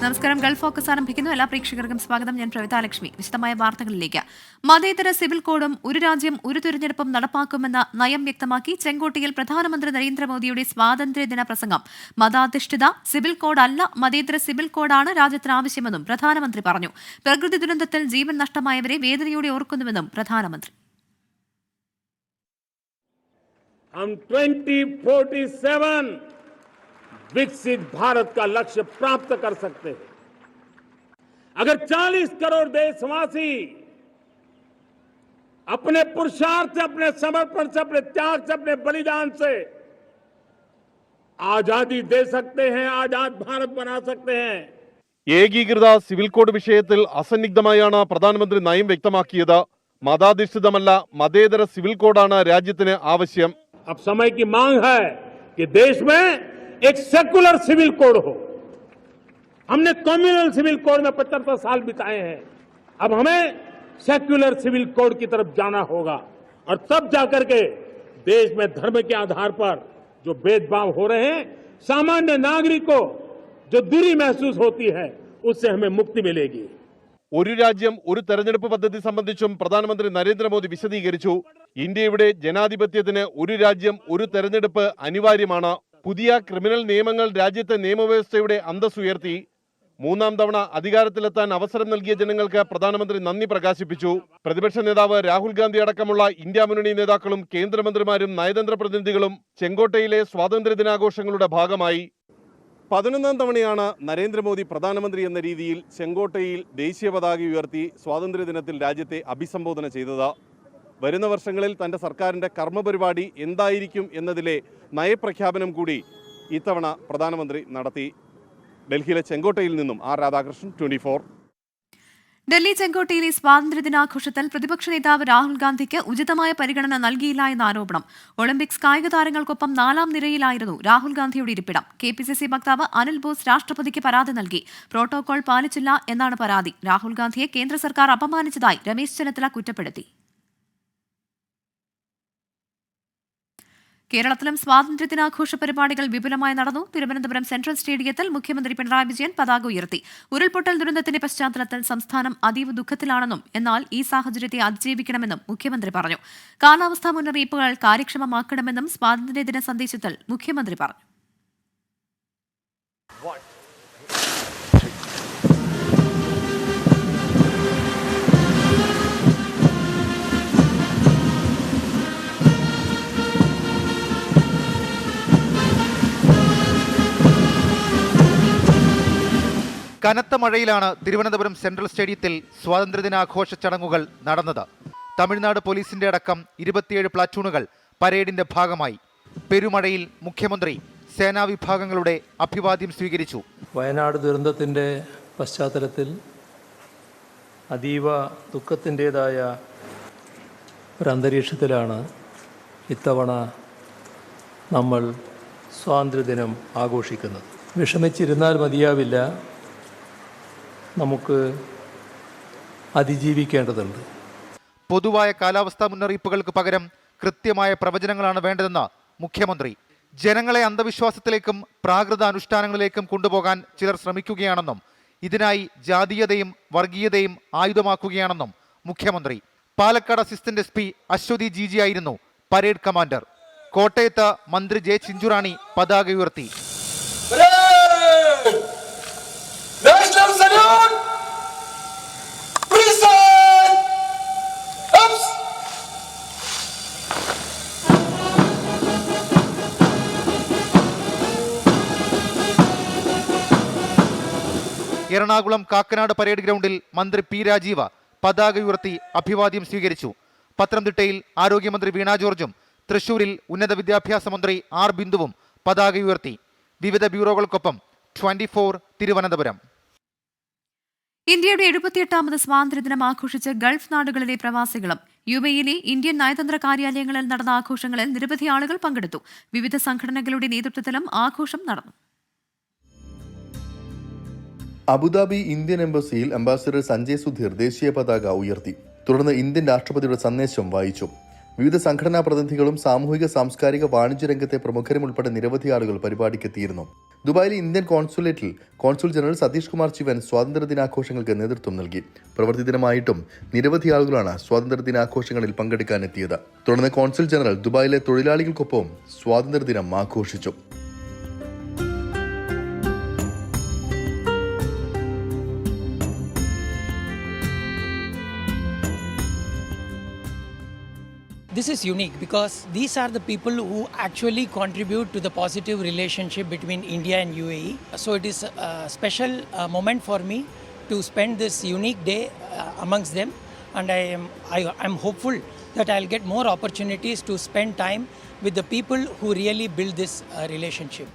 നമസ്കാരം. Gulf focus ആരംഭിക്കുന്നു. എല്ലാ പ്രേക്ഷകർക്കും സ്വാഗതം. ഞാൻ പ്രവിതാലക്ഷ്മി. വിശദമായ വാർത്തകളിലേക്ക്. മതേതര സിവിൽ കോഡും ഒരു രാജ്യം ഒരു തിരഞ്ഞെടുപ്പും നടപ്പാക്കുമെന്ന നയം വ്യക്തമാക്കി ചെങ്കോട്ടയിൽ പ്രധാനമന്ത്രി നരേന്ദ്രമോദിയുടെ സ്വാതന്ത്ര്യദിന പ്രസംഗം. മതാധിഷ്ഠിത സിവിൽ കോഡ് അല്ല, മതേതര സിവിൽ കോഡാണ് രാജ്യത്തിന് ആവശ്യമെന്നും പ്രധാനമന്ത്രി പറഞ്ഞു. പ്രകൃതി ദുരന്തത്തിൽ ജീവൻ നഷ്ടമായവരെ വേദനയോടെ ഓർക്കുന്നുവെന്നും പ്രധാനമന്ത്രി. विकसित भारत का लक्ष्य प्राप्त कर सकते हैं अगर 40 करोड़ देशवासी अपने पुरुषार्थ से, अपने समर्पण से, अपने त्याग से, अपने बलिदान से आजादी दे सकते हैं, आजाद भारत बना सकते हैं. ഏകീകൃത സിവിൽ കോഡ് വിഷയത്തിൽ അസന്നിഗ്ധമായാണ് പ്രധാനമന്ത്രി നയം വ്യക്തമാക്കിയത്. മതാധിഷ്ഠിതമല്ല, മതേതര സിവിൽ കോഡാണ് രാജ്യത്തിന് ആവശ്യം. अब समय की मांग है कि देश में एक सेकुलर सिविल कोड हो. हमने कम्युनल सिविल कोड में 75 साल बिताए हैं. अब हमें सेक्युलर सिविल कोड की तरफ जाना होगा और तब जाकर के देश में धर्म के आधार पर जो भेदभाव हो रहे हैं, सामान्य नागरिक को जो दूरी महसूस होती है, उससे हमें मुक्ति मिलेगी. ഒരു രാജ്യം ഒരു തെരഞ്ഞെടുപ്പ് പദ്ധതി സംബന്ധിച്ചും പ്രധാനമന്ത്രി നരേന്ദ്രമോദി വിശദീകരിച്ചു. ഇന്ത്യയുടെ ജനാധിപത്യത്തിന് ഒരു രാജ്യം ഒരു തെരഞ്ഞെടുപ്പ് അനിവാര്യമാണ്. പുതിയ ക്രിമിനൽ നിയമങ്ങൾ രാജ്യത്തെ നിയമവ്യവസ്ഥയുടെ അന്തസ്സുയർത്തി. മൂന്നാം തവണ അധികാരത്തിലെത്താൻ അവസരം നൽകിയ ജനങ്ങൾക്ക് പ്രധാനമന്ത്രി നന്ദി പ്രകാശിപ്പിച്ചു. പ്രതിപക്ഷ നേതാവ് രാഹുൽ ഗാന്ധി അടക്കമുള്ള ഇന്ത്യ മുന്നണി നേതാക്കളും കേന്ദ്രമന്ത്രിമാരും നയതന്ത്ര പ്രതിനിധികളും ചെങ്കോട്ടയിലെ സ്വാതന്ത്ര്യദിനാഘോഷങ്ങളുടെ ഭാഗമായി. 11ാം തവണയാണ് നരേന്ദ്രമോദി പ്രധാനമന്ത്രി എന്ന രീതിയിൽ ചെങ്കോട്ടയിൽ ദേശീയ പതാക ഉയർത്തി സ്വാതന്ത്ര്യദിനത്തിൽ രാജ്യത്തെ അഭിസംബോധന ചെയ്തത്. വരുന്ന വർഷങ്ങളിൽ തന്റെ സർക്കാരിന്റെ കർമ്മപരിപാടി എന്തായിരിക്കും എന്നതിലെ നയപ്രഖ്യാപനം കൂടി ഇത്തവണ പ്രധാനമന്ത്രി നടത്തി. ഡൽഹിയിലെ ചെങ്കോട്ടയിൽ നിന്നും ആർ രാധാകൃഷ്ണൻ, 24. ഡൽഹി ചെങ്കോട്ടയിലെ സ്വാതന്ത്ര്യദിനാഘോഷത്തിൽ പ്രതിപക്ഷ നേതാവ് രാഹുൽ ഗാന്ധിക്ക് ഉചിതമായ പരിഗണന നൽകിയില്ല എന്ന ആരോപണം. ഒളിമ്പിക്സ് കായിക താരങ്ങൾക്കൊപ്പം 4ാം നിരയിലായിരുന്നു രാഹുൽ ഗാന്ധിയുടെ ഇരിപ്പിടം. കെപിസിസി വക്താവ് അനിൽ ബോസ് രാഷ്ട്രപതിക്ക് പരാതി നൽകി. പ്രോട്ടോകോൾ പാലിച്ചില്ല എന്നാണ് പരാതി. രാഹുൽ ഗാന്ധിയെ കേന്ദ്ര സർക്കാർ അപമാനിച്ചതായി രമേശ് ചെന്നിത്തല കുറ്റപ്പെടുത്തി. കേരളത്തിലും സ്വാതന്ത്ര്യദിനാഘോഷ പരിപാടികൾ വിപുലമായി നടന്നു. തിരുവനന്തപുരം സെൻട്രൽ സ്റ്റേഡിയത്തിൽ മുഖ്യമന്ത്രി പിണറായി വിജയൻ പതാക ഉയർത്തി. ഉരുൾപൊട്ടൽ ദുരന്തത്തിന്റെ പശ്ചാത്തലത്തിൽ സംസ്ഥാനം അതീവ ദുഃഖത്തിലാണെന്നും എന്നാൽ ഈ സാഹചര്യത്തെ അതിജീവിക്കണമെന്നും മുഖ്യമന്ത്രി പറഞ്ഞു. കാലാവസ്ഥാ മുന്നറിയിപ്പുകൾ കാര്യക്ഷമമാക്കണമെന്നും സ്വാതന്ത്ര്യദിന സന്ദേശത്തിൽ മുഖ്യമന്ത്രി പറഞ്ഞു. കനത്ത മഴയിലാണ് തിരുവനന്തപുരം സെൻട്രൽ സ്റ്റേഡിയത്തിൽ സ്വാതന്ത്ര്യദിനാഘോഷ ചടങ്ങുകൾ നടന്നത്. തമിഴ്നാട് പോലീസിന്റെ അടക്കം 27 പ്ലാറ്റൂണുകൾ പരേഡിന്റെ ഭാഗമായി. പെരുമഴയിൽ മുഖ്യമന്ത്രി സേനാ വിഭാഗങ്ങളുടെ അഭിവാദ്യം സ്വീകരിച്ചു. വയനാട് ദുരന്തത്തിൻ്റെ പശ്ചാത്തലത്തിൽ അതീവ ദുഃഖത്തിൻ്റെതായ ഒരന്തരീക്ഷത്തിലാണ് ഇത്തവണ നമ്മൾ സ്വാതന്ത്ര്യദിനം ആഘോഷിക്കുന്നത്. വിഷമിച്ചിരുന്നാൽ മതിയാവില്ല, നമുക്ക് അതിജീവിക്കേണ്ടതുണ്ട്. പൊതുവായ കാലാവസ്ഥാ മുന്നറിയിപ്പുകൾക്ക് പകരം കൃത്യമായ പ്രവചനങ്ങളാണ് വേണ്ടതെന്ന് മുഖ്യമന്ത്രി. ജനങ്ങളെ അന്ധവിശ്വാസത്തിലേക്കും പ്രാകൃത അനുഷ്ഠാനങ്ങളിലേക്കും കൊണ്ടുപോകാൻ ചിലർ ശ്രമിക്കുകയാണെന്നും ഇതിനായി ജാതീയതയും വർഗീയതയും ആയുധമാക്കുകയാണെന്നും മുഖ്യമന്ത്രി. Palakkad assistant SP Ashwathy GG ആയിരുന്നു പരേഡ് കമാൻഡർ. കോട്ടയത്ത് മന്ത്രി ജെ ചിഞ്ചുറാണി പതാക ഉയർത്തി. എറണാകുളം കാക്കനാട് പരേഡ് ഗ്രൗണ്ടിൽ മന്ത്രി P രാജീവ് പതാക ഉയർത്തി അഭിവാദ്യം സ്വീകരിച്ചു. പത്തനംതിട്ടയിൽ ആരോഗ്യമന്ത്രി വീണ ജോർജും തൃശൂരിൽ ഉന്നത വിദ്യാഭ്യാസ മന്ത്രി R ബിന്ദുവും പതാക ഉയർത്തി. വിവിധ ബ്യൂറോകൾക്കൊപ്പം 24 തിരുവനന്തപുരം. ഇന്ത്യയുടെ 78ാമത് സ്വാതന്ത്ര്യദിനം ആഘോഷിച്ച് ഗൾഫ് നാടുകളിലെ പ്രവാസികളും. UAE-യിലെ ഇന്ത്യൻ നയതന്ത്ര കാര്യാലയങ്ങളിൽ നടന്ന ആഘോഷങ്ങളിൽ നിരവധി ആളുകൾ പങ്കെടുത്തു. വിവിധ സംഘടനകളുടെ നേതൃത്വത്തിലും ആഘോഷം നടന്നു. അബുദാബി ഇന്ത്യൻ എംബസിയിൽ അംബാസിഡർ സഞ്ജയ് സുധീർ ദേശീയ പതാക ഉയർത്തി. തുടർന്ന് ഇന്ത്യൻ രാഷ്ട്രപതിയുടെ സന്ദേശം വായിച്ചു. വിവിധ സംഘടനാ പ്രതിനിധികളും സാമൂഹിക സാംസ്കാരിക വാണിജ്യ രംഗത്തെ പ്രമുഖരും ഉൾപ്പെടെ നിരവധി ആളുകൾ പരിപാടിക്കെത്തിയിരുന്നു. ദുബായിലെ ഇന്ത്യൻ കോൺസുലേറ്റിൽ കോൺസുൽ ജനറൽ സതീഷ് കുമാർ ശിവൻ സ്വാതന്ത്ര്യ ദിനാഘോഷങ്ങൾക്ക് നേതൃത്വം നൽകി. പ്രവൃത്തി ദിനമായിട്ടും നിരവധി ആളുകളാണ് സ്വാതന്ത്ര്യ ദിനാഘോഷങ്ങളിൽ പങ്കെടുക്കാനെത്തിയത്. തുടർന്ന് കോൺസുൽ ജനറൽ ദുബായിലെ തൊഴിലാളികൾക്കൊപ്പം സ്വാതന്ത്ര്യ ദിനം ആഘോഷിച്ചു. This is unique because these are the people who actually contribute to the positive relationship between India and UAE. So it is a special moment for me to spend this unique day amongst them, and I am hopeful that I'll get more opportunities to spend time with the people who really build this relationship.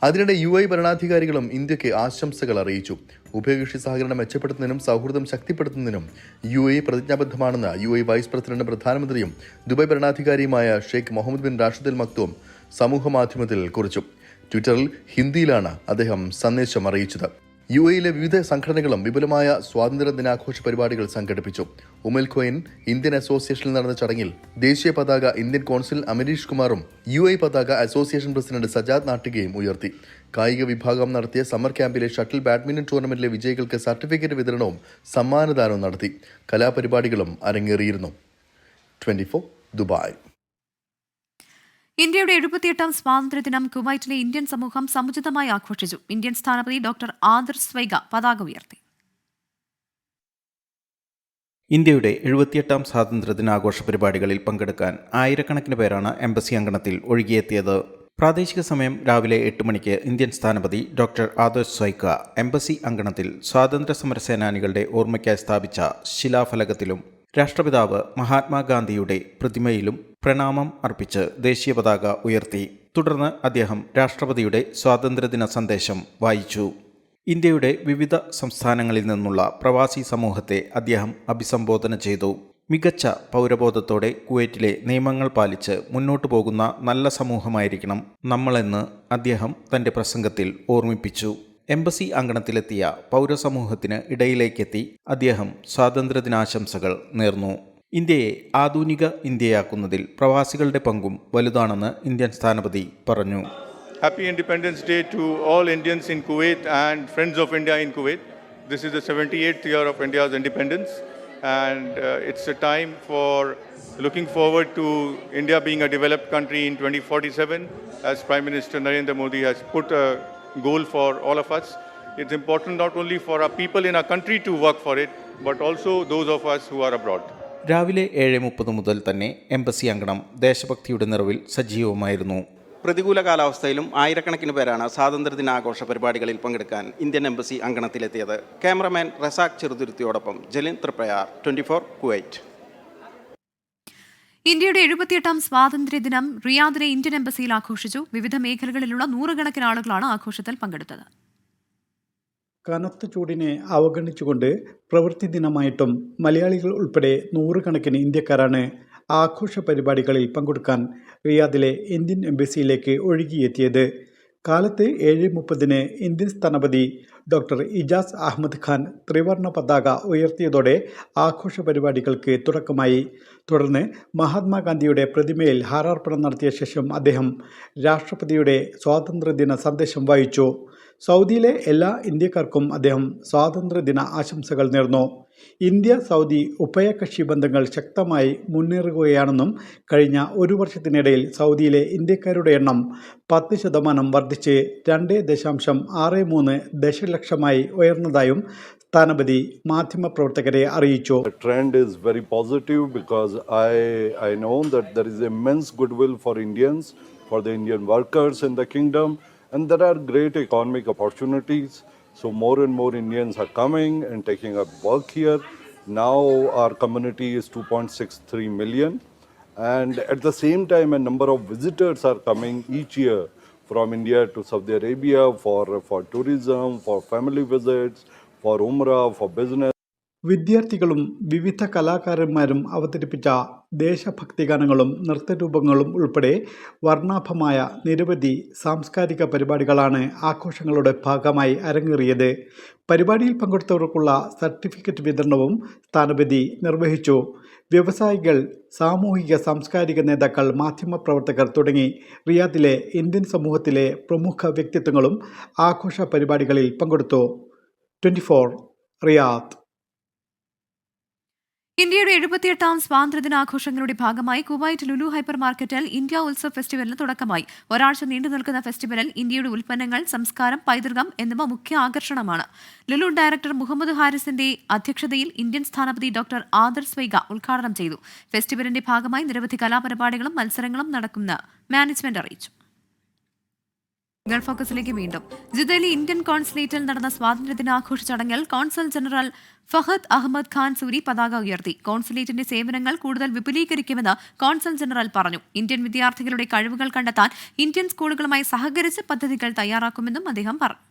അതിനിടെ UAE ഭരണാധികാരികളും ഇന്ത്യക്ക് ആശംസകൾ അറിയിച്ചു. ഉഭയകക്ഷി സഹകരണം മെച്ചപ്പെടുത്തുന്നതിനും സൗഹൃദം ശക്തിപ്പെടുത്തുന്നതിനും UAE പ്രതിജ്ഞാബദ്ധമാണെന്ന് UAE വൈസ് പ്രസിഡന്റും പ്രധാനമന്ത്രിയും ദുബായ് ഭരണാധികാരിയുമായ Sheikh Mohammed bin Rashid Al Maktoum സമൂഹമാധ്യമത്തിൽ കുറിച്ചു. ട്വിറ്ററിൽ ഹിന്ദിയിലാണ് അദ്ദേഹം സന്ദേശം അറിയിച്ചത്. UAEയിലെ വിവിധ സംഘടനകളും വിപുലമായ സ്വാതന്ത്ര്യ ദിനാഘോഷ പരിപാടികൾ സംഘടിപ്പിച്ചു. ഉമൽ ഖോയിൻ ഇന്ത്യൻ അസോസിയേഷനിൽ നടന്ന ചടങ്ങിൽ ദേശീയ പതാക ഇന്ത്യൻ കോൺസുൽ അമരീഷ് കുമാറും UAE പതാക അസോസിയേഷൻ പ്രസിഡന്റ് സജാദ് നാട്ടികയും ഉയർത്തി. കായിക വിഭാഗം നടത്തിയ സമ്മർ ക്യാമ്പിലെ ഷട്ടിൽ ബാഡ്മിന്റൺ ടൂർണമെന്റിലെ വിജയികൾക്ക് സർട്ടിഫിക്കറ്റ് വിതരണവും സമ്മാനദാനവും നടത്തി. കലാപരിപാടികളും അരങ്ങേറിയിരുന്നു. 24 ദുബായ്. ഇന്ത്യയുടെ 78ാം സ്വാതന്ത്ര്യദിനം കുവൈറ്റിലെ ഇന്ത്യൻ സമൂഹം സമുചിതമായി ആഘോഷിച്ചു. ഇന്ത്യൻ സ്ഥാനപതി ഡോക്ടർ ആദർശ് സ്വൈഗ പതാക ഉയർത്തി. ഇന്ത്യയുടെ 78ാം സ്വാതന്ത്ര്യദിനാഘോഷ പരിപാടികളിൽ പങ്കെടുക്കാൻ ആയിരക്കണക്കിന് പേരാണ് എംബസി അങ്കണത്തിൽ ഒഴുകിയെത്തിയത്. പ്രാദേശിക സമയം രാവിലെ 8 മണിക്ക് ഇന്ത്യൻ സ്ഥാനപതി ഡോക്ടർ ആദർശ് സ്വൈഗ എംബസി അങ്കണത്തിൽ സ്വാതന്ത്ര്യ സമര സേനാനികളുടെ ഓർമ്മയ്ക്കായി സ്ഥാപിച്ച ശിലാഫലകത്തിലും രാഷ്ട്രപിതാവ് മഹാത്മാഗാന്ധിയുടെ പ്രതിമയിലും പ്രണാമം അർപ്പിച്ച് ദേശീയ പതാക ഉയർത്തി. തുടർന്ന് അദ്ദേഹം രാഷ്ട്രപതിയുടെ സ്വാതന്ത്ര്യദിന സന്ദേശം വായിച്ചു. ഇന്ത്യയുടെ വിവിധ സംസ്ഥാനങ്ങളിൽ നിന്നുള്ള പ്രവാസി സമൂഹത്തെ അദ്ദേഹം അഭിസംബോധന ചെയ്തു. മികച്ച പൗരബോധത്തോടെ കുവൈറ്റിലെ നിയമങ്ങൾ പാലിച്ച് മുന്നോട്ടു പോകുന്ന നല്ല സമൂഹമായിരിക്കണം നമ്മളെന്ന് അദ്ദേഹം തന്റെ പ്രസംഗത്തിൽ ഓർമ്മിപ്പിച്ചു. എംബസി അങ്കണത്തിലെത്തിയ പൗരസമൂഹത്തിന് ഇടയിലേക്കെത്തി അദ്ദേഹം സ്വാതന്ത്ര്യദിനാശംസകൾ നേർന്നു. ഇന്ത്യയെ ആധുനിക ഇന്ത്യയാക്കുന്നതിൽ പ്രവാസികളുടെ പങ്കും വലുതാണെന്ന് ഇന്ത്യൻ സ്ഥാനപതി പറഞ്ഞു. Happy Independence Day to all Indians in Kuwait and friends of India in Kuwait. This is the 78th year of India's independence, and it's a time for looking forward to India being a developed country in 2047, as Prime Minister Narendra Modi has put a goal for all of us. It's important not only for our people in our country to work for it, but also those of us who are abroad. രാവിലെ 7:30 മുതൽ തന്നെ embassy അങ്കണം ദേശഭക്തിയുടെ നിറവിൽ സജീവമായിരുന്നു. പ്രതികൂല കാലാവസ്ഥയിലും ആയിരക്കണക്കിന് പേരാണ് സ്വാതന്ത്ര്യദിനാഘോഷ പരിപാടികളിൽ പങ്കെടുക്കാൻ Indian embassy അങ്കണത്തിലെത്തിയത്. Cameraman Razak ചെറുതുരുത്തിയോടൊപ്പം ജലിൻ Triprayar, 24 Kuwait. ഇന്ത്യയുടെ 78ാം സ്വാതന്ത്ര്യദിനം റിയാദിലെ ഇന്ത്യൻ എംബസിയിൽ ആഘോഷിച്ചു. വിവിധ മേഖലകളിലുള്ള നൂറുകണക്കിന് ആളുകളാണ് ആഘോഷത്തിൽ പങ്കെടുത്തത്. കനത്ത ചൂടിനെ അവഗണിച്ചുകൊണ്ട് പ്രവൃത്തി ദിനമായിട്ടും മലയാളികൾ ഉൾപ്പെടെ നൂറുകണക്കിന് ഇന്ത്യക്കാരാണ് ആഘോഷ പരിപാടികളിൽ പങ്കെടുക്കാൻ റിയാദിലെ ഇന്ത്യൻ എംബസിയിലേക്ക് ഒഴുകിയെത്തിയത്. കാലത്ത് 7:30 ഇന്ത്യൻ സ്ഥാനപതി ഡോക്ടർ ഇജാസ് അഹമ്മദ് ഖാൻ ത്രിവർണ്ണ പതാക ഉയർത്തിയതോടെ ആഘോഷ പരിപാടികൾക്ക് തുടക്കമായി. തുടർന്ന് മഹാത്മാഗാന്ധിയുടെ പ്രതിമയിൽ ഹാരാർപ്പണം നടത്തിയ ശേഷം അദ്ദേഹം രാഷ്ട്രപതിയുടെ സ്വാതന്ത്ര്യദിന സന്ദേശം വായിച്ചു. സൗദിയിലെ എല്ലാ ഇന്ത്യക്കാർക്കും അദ്ദേഹം സ്വാതന്ത്ര്യദിന ആശംസകൾ നേർന്നു. ഇന്ത്യ സൗദി ഉഭയകക്ഷി ബന്ധങ്ങൾ ശക്തമായി മുന്നേറുകയാണെന്നും കഴിഞ്ഞ ഒരു വർഷത്തിനിടയിൽ സൗദിയിലെ ഇന്ത്യക്കാരുടെ എണ്ണം 10% വർദ്ധിച്ച് 2.63 ദശലക്ഷമായി ഉയർന്നതായും സ്ഥാനപതി മാധ്യമപ്രവർത്തകരെ അറിയിച്ചു. The trend is very positive because I know that there is immense goodwill for Indians, for the Indian workers in the kingdom, and there are great economic opportunities. So more and more Indians are coming and taking up work here. Now our community is 2.63 million, and at the same time a number of visitors are coming each year from India to Saudi Arabia for tourism, for family visits, for Umrah, for business. വിദ്യാർത്ഥികളും വിവിധ കലാകാരന്മാരും അവതരിപ്പിച്ച ദേശഭക്തി ഗാനങ്ങളും നൃത്തരൂപങ്ങളും ഉൾപ്പെടെ വർണ്ണാഭമായ നിരവധി സാംസ്കാരിക പരിപാടികളാണ് ആഘോഷങ്ങളുടെ ഭാഗമായി അരങ്ങേറിയത്. പരിപാടിയിൽ പങ്കെടുത്തവർക്കുള്ള സർട്ടിഫിക്കറ്റ് വിതരണവും സ്ഥാനപതി നിർവഹിച്ചു. വ്യവസായികൾ, സാമൂഹിക സാംസ്കാരിക നേതാക്കൾ, മാധ്യമപ്രവർത്തകർ തുടങ്ങി റിയാദിലെ ഇന്ത്യൻ സമൂഹത്തിലെ പ്രമുഖ വ്യക്തിത്വങ്ങളും ആഘോഷ പരിപാടികളിൽ പങ്കെടുത്തു. 24 റിയാദ്. ഇന്ത്യയുടെ 78ാം സ്വാതന്ത്ര്യദിനാഘോഷങ്ങളുടെ ഭാഗമായി കുവൈറ്റ് ലുലു ഹൈപ്പർ മാർക്കറ്റിൽ ഇന്ത്യ ഉത്സവ് ഫെസ്റ്റിവലിന് തുടക്കമായി. ഒരാഴ്ച നീണ്ടുനിൽക്കുന്ന ഫെസ്റ്റിവലിൽ ഇന്ത്യയുടെ ഉൽപ്പന്നങ്ങൾ, സംസ്കാരം, പൈതൃകം എന്നിവ മുഖ്യ ആകർഷണമാണ്. ലുലു ഡയറക്ടർ മുഹമ്മദ് ഹാരിസിന്റെ അധ്യക്ഷതയിൽ ഇന്ത്യൻ സ്ഥാനപതി ഡോക്ടർ ആദർശ് വൈഗ ഉദ്ഘാടനം ചെയ്തു. ഫെസ്റ്റിവലിന്റെ ഭാഗമായി നിരവധി കലാപരിപാടികളും മത്സരങ്ങളും നടക്കുമെന്ന് മാനേജ്മെന്റ് അറിയിച്ചു. ഗൾഫ് ഫോക്കസിലേക്ക് വീണ്ടും. ജിദ്ദയിലെ ഇന്ത്യൻ കോൺസുലേറ്റിൽ നടന്ന സ്വാതന്ത്ര്യദിനാഘോഷ ചടങ്ങിൽ കോൺസൽ ജനറൽ ഫഹദ് അഹമ്മദ് ഖാൻ സൂരി പതാക ഉയർത്തി. കോൺസുലേറ്റിന്റെ സേവനങ്ങൾ കൂടുതൽ വിപുലീകരിക്കുമെന്ന് കോൺസൽ ജനറൽ പറഞ്ഞു. ഇന്ത്യൻ വിദ്യാർത്ഥികളുടെ കഴിവുകൾ കണ്ടെത്താൻ ഇന്ത്യൻ സ്കൂളുകളുമായി സഹകരിച്ച് പദ്ധതികൾ തയ്യാറാക്കുമെന്നും അദ്ദേഹം പറഞ്ഞു.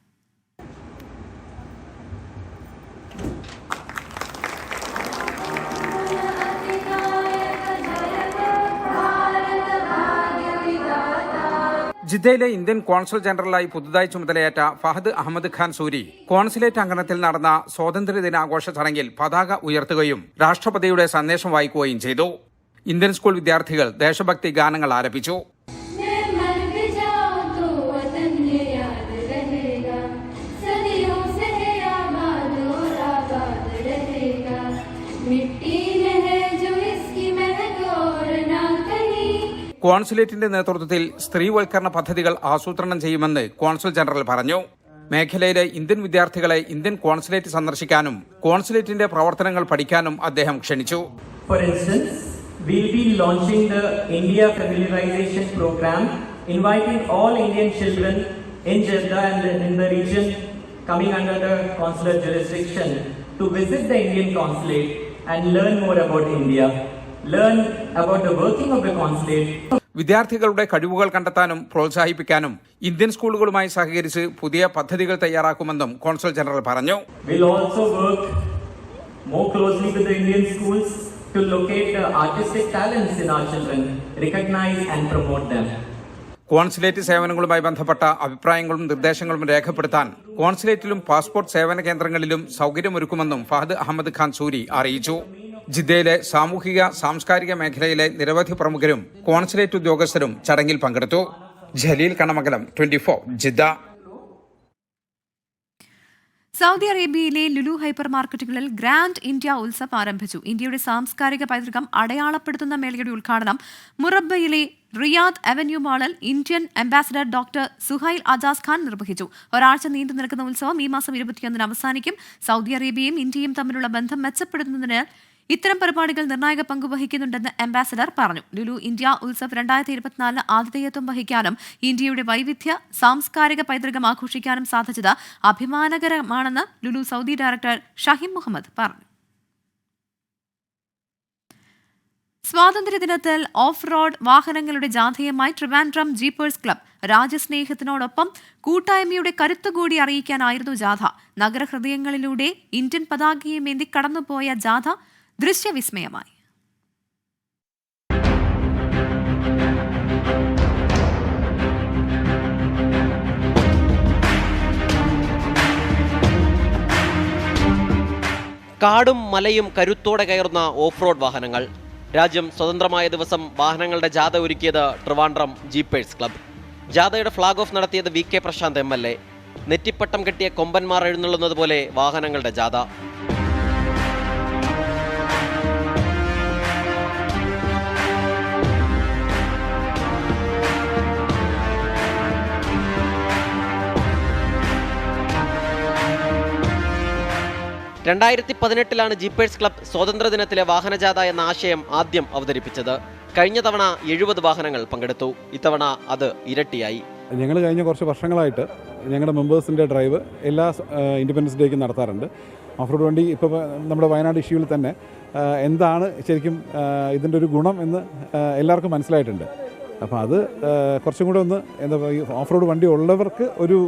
ജിദ്ദയിലെ ഇന്ത്യൻ കോൺസുൽ ജനറലായി പുതുതായി ചുമതലയേറ്റ ഫഹദ് അഹമ്മദ് ഖാൻ സൂരി കോൺസുലേറ്റ് അങ്കണത്തിൽ നടന്ന സ്വാതന്ത്ര്യദിനാഘോഷ ചടങ്ങിൽ പതാക ഉയർത്തുകയും രാഷ്ട്രപതിയുടെ സന്ദേശം വായിക്കുകയും ചെയ്തു. ഇന്ത്യൻ സ്കൂൾ വിദ്യാർത്ഥികൾ ദേശഭക്തി ഗാനങ്ങൾ ആലപിച്ചു. കോൺസുലേറ്റിന്റെ നേതൃത്വത്തിൽ സ്ത്രീവൽക്കരണ പദ്ധതികൾ ആസൂത്രണം ചെയ്യുമെന്ന് കോൺസുൽ ജനറൽ പറഞ്ഞു. മേഖലയിലെ ഇന്ത്യൻ വിദ്യാർത്ഥികളെ ഇന്ത്യൻ കോൺസുലേറ്റ് സന്ദർശിക്കാനും കോൺസുലേറ്റിന്റെ പ്രവർത്തനങ്ങൾ പഠിക്കാനും അദ്ദേഹം ക്ഷണിച്ചു. For instance, we'll be launching the India Familiarization Program, inviting all Indian children in Jeddah and in the region coming under the consular jurisdiction to visit the Indian consulate and learn more about India. Learn about the working of the consulate. വിദ്യാർത്ഥികളുടെ കഴിവുകൾ കണ്ടെത്താനും പ്രോത്സാഹിപ്പിക്കാനും Indian സ്കൂളുകളുമായി സഹകരിച്ച് പുതിയ പദ്ധതികൾ തയ്യാറാക്കുമെന്നും consul general പറഞ്ഞു. We'll also work more closely with the Indian schools to locate the artistic talents in our children, recognize and promote them. Consulate സേവനങ്ങളുമായി ബന്ധപ്പെട്ട അഭിപ്രായങ്ങളും നിർദ്ദേശങ്ങളും രേഖപ്പെടുത്താൻ കോൺസുലേറ്റിലും പാസ്പോർട്ട് സേവന കേന്ദ്രങ്ങളിലും സൗകര്യമൊരുക്കുമെന്നും ഫഹദ് അഹമ്മദ് ഖാൻ സൂരി അറിയിച്ചു. ജിദ്ദയിലെ സാമൂഹിക സാംസ്കാരിക മേഖലയിലെ നിരവധി പ്രമുഖരും കോൺസുലേറ്റ് ഉദ്യോഗസ്ഥരും ചടങ്ങിൽ പങ്കെടുത്തു. ജലീൽ കണമംഗലം, 24 ജിദ്ദ. സൗദി അറേബ്യയിലെ ലുലു ഹൈപ്പർ മാർക്കറ്റുകളിൽ ഗ്രാൻഡ് ഇന്ത്യ ഉത്സവ് ആരംഭിച്ചു. ഇന്ത്യയുടെ സാംസ്കാരിക പൈതൃകം അടയാളപ്പെടുത്തുന്ന മേളയുടെ ഉദ്ഘാടനം മുറബ്ബയിലെ റിയാദ് അവന്യൂ മാളിൽ Indian ambassador doctor Suhel Ajaz Khan നിർവഹിച്ചു. ഒരാഴ്ച നീണ്ടു നിൽക്കുന്ന ഉത്സവം ഈ മാസം 21 അവസാനിക്കും. സൗദി അറേബ്യയും ഇന്ത്യയും തമ്മിലുള്ള ബന്ധം മെച്ചപ്പെടുത്തുന്നതിന് ഇത്തരം പരിപാടികൾ നിർണായക പങ്കുവഹിക്കുന്നുണ്ടെന്ന് അംബാസഡർ പറഞ്ഞു. ലുലു ഇന്ത്യ ഉത്സവ് 2024 ആതിഥേയത്വം വഹിക്കാനും ഇന്ത്യയുടെ വൈവിധ്യ സാംസ്കാരിക പൈതൃകം ആഘോഷിക്കാനും സാധിച്ചത് അഭിമാനകരമാണെന്ന് ലുലു സൗദി ഡയറക്ടർ ഷഹീം മുഹമ്മദ് പറഞ്ഞു. സ്വാതന്ത്ര്യദിനത്തിൽ ഓഫ് റോഡ് വാഹനങ്ങളുടെ ജാഥയുമായി ട്രിവാൻഡ്രം ജീപ്പേഴ്സ് ക്ലബ്. രാജ്യസ്നേഹത്തിനോടൊപ്പം കൂട്ടായ്മയുടെ കരുത്തുകൂടി അറിയിക്കാനായിരുന്നു ജാഥ. നഗരഹൃദയങ്ങളിലൂടെ ഇന്ത്യൻ പതാകയുമേന്തി കടന്നുപോയ ജാഥ ദൃശ്യവിസ്മയമായി. കാടും മലയും കരുത്തോടെ കയറുന്ന ഓഫ് റോഡ് വാഹനങ്ങൾ. രാജ്യം സ്വതന്ത്രമായ ദിവസം വാഹനങ്ങളുടെ ജാഥ ഒരുക്കിയത് ട്രിവാൻഡ്രം ജീപ്പേഴ്സ് ക്ലബ്. ജാഥയുടെ ഫ്ളാഗ് ഓഫ് നടത്തിയത് VK പ്രശാന്ത് MLA. നെറ്റിപ്പട്ടം കെട്ടിയ കൊമ്പന്മാർ എഴുന്നള്ളുന്നത് പോലെ വാഹനങ്ങളുടെ ജാഥ. ാണ് ജീപ്പേഴ്സ് ക്ലബ് സ്വാതന്ത്ര്യദിനത്തിലെ വാഹനജാഥ എന്ന ആശയം ആദ്യം അവതരിപ്പിച്ചത്. കഴിഞ്ഞ തവണ 70 വാഹനങ്ങൾ പങ്കെടുത്തു. ഇത്തവണ അത് ഇരട്ടിയായി. ഞങ്ങൾ കഴിഞ്ഞ കുറച്ച് വർഷങ്ങളായിട്ട് ഞങ്ങളുടെ മെമ്പേഴ്സിൻ്റെ ഡ്രൈവ് എല്ലാ ഇൻഡിപെൻഡൻസ് ഡേക്കും നടത്താറുണ്ട്. ഓഫ് റോഡ് വണ്ടി ഇപ്പോൾ നമ്മുടെ വയനാട് ഇഷ്യൂവിൽ തന്നെ എന്താണ് ശരിക്കും ഇതിൻ്റെ ഒരു ഗുണം എന്ന് എല്ലാവർക്കും മനസ്സിലായിട്ടുണ്ട്. അപ്പോൾ അത് കുറച്ചും കൂടെ ഒന്ന് എന്താ പറയുക, ഓഫ് റോഡ് വണ്ടി ഉള്ളവർക്ക് ഒരു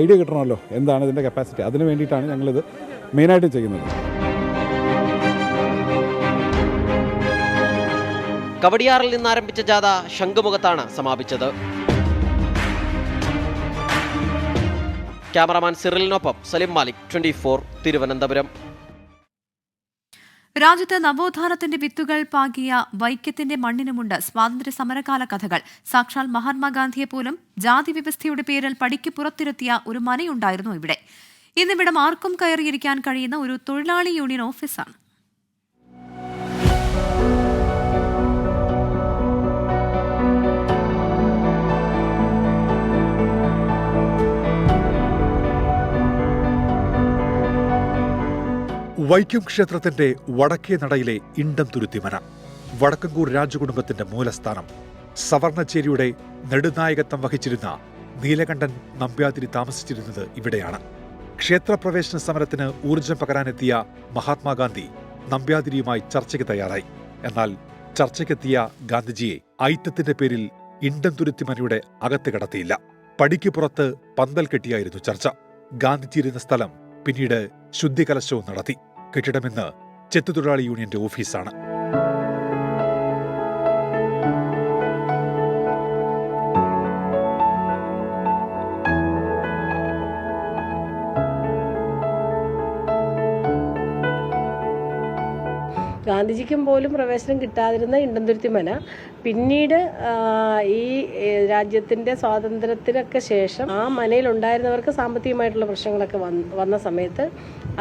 ഐഡിയ കിട്ടണമല്ലോ എന്താണ് ഇതിൻ്റെ കപ്പാസിറ്റി. അതിന് വേണ്ടിയിട്ടാണ് ഞങ്ങളിത് മെയിനായിട്ടും ചെയ്യുന്നത്. കവടിയാറിൽ നിന്ന് ആരംഭിച്ച ജാഥ ശംഖുമുഖത്താണ് സമാപിച്ചത്. ക്യാമറാമാൻ സിറിലിനൊപ്പം സലിം മാലിക്, 24 തിരുവനന്തപുരം. രാജ്യത്ത് നവോത്ഥാനത്തിന്റെ വിത്തുകൾ പാകിയ വൈക്കത്തിന്റെ മണ്ണിനുമുണ്ട് സ്വാതന്ത്ര്യ സമരകാല കഥകൾ. സാക്ഷാൽ മഹാത്മാഗാന്ധിയെ പോലും ജാതി വ്യവസ്ഥയുടെ പേരിൽ പടിക്ക് പുറത്തിരുത്തിയ ഒരു മനയുണ്ടായിരുന്നു ഇവിടെ. ഇന്നിവിടം ആർക്കും കയറിയിരിക്കാൻ കഴിയുന്ന ഒരു തൊഴിലാളി യൂണിയൻ ഓഫീസാണ്. വൈക്കം ക്ഷേത്രത്തിന്റെ വടക്കേ നടയിലെ ഇണ്ടം തുരുത്തിമന, വടക്കങ്കൂർ രാജകുടുംബത്തിന്റെ മൂലസ്ഥാനം. സവർണച്ചേരിയുടെ നെടുനായകത്വം വഹിച്ചിരുന്ന നീലകണ്ഠൻ നമ്പ്യാതിരി താമസിച്ചിരുന്നത് ഇവിടെയാണ്. ക്ഷേത്രപ്രവേശന സമരത്തിന് ഊർജം പകരാനെത്തിയ മഹാത്മാഗാന്ധി നമ്പ്യാതിരിയുമായി ചർച്ചയ്ക്ക് തയ്യാറായി. എന്നാൽ ചർച്ചയ്ക്കെത്തിയ ഗാന്ധിജിയെ ഐറ്റത്തിന്റെ പേരിൽ ഇണ്ടം തുരുത്തിമനയുടെ അകത്ത് കടത്തിയില്ല. പടിക്ക് പുറത്ത് പന്തൽ കെട്ടിയായിരുന്നു ചർച്ച. ഗാന്ധിജിയിരുന്ന സ്ഥലം പിന്നീട് ശുദ്ധികലശവും നടത്തി. കെട്ടിടമെന്ന് ചെത്തുതൊഴിലാളി യൂണിയന്റെ ഓഫീസാണ്. ഗാന്ധിജിക്കും പോലും പ്രവേശനം കിട്ടാതിരുന്ന ഇണ്ടംതുരുത്തി മന പിന്നീട് ഈ രാജ്യത്തിൻ്റെ സ്വാതന്ത്ര്യത്തിനൊക്കെ ശേഷം ആ മനയിലുണ്ടായിരുന്നവർക്ക് സാമ്പത്തികമായിട്ടുള്ള പ്രശ്നങ്ങളൊക്കെ വന്ന സമയത്ത്